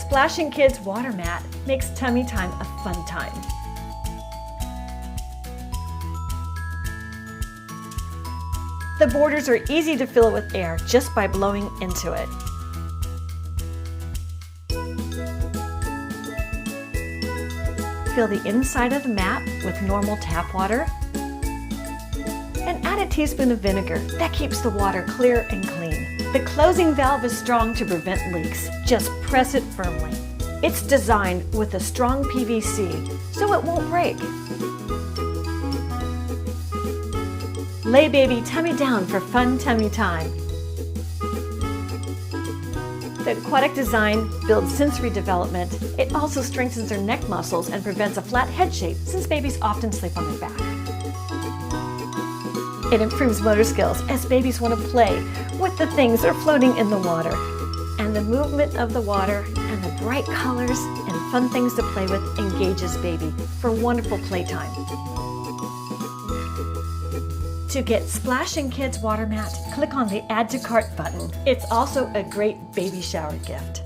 Splashing Kids water mat makes tummy time a fun time. The borders are easy to fill with air just by blowing into it. Fill the inside of the mat with normal tap water and add a teaspoon of vinegar. That keeps the water clear and clean. The closing valve is strong to prevent leaks. Just press it firmly. It's designed with a strong PVC, so it won't break. Lay baby tummy down for fun tummy time. The aquatic design builds sensory development. It also strengthens their neck muscles and prevents a flat head shape since babies often sleep on their back. It improves motor skills as babies want to play with the things that are floating in the water. And the movement of the water and the bright colors and fun things to play with engages baby for wonderful playtime. To get Splashing Kids water mat, click on the Add to Cart button. It's also a great baby shower gift.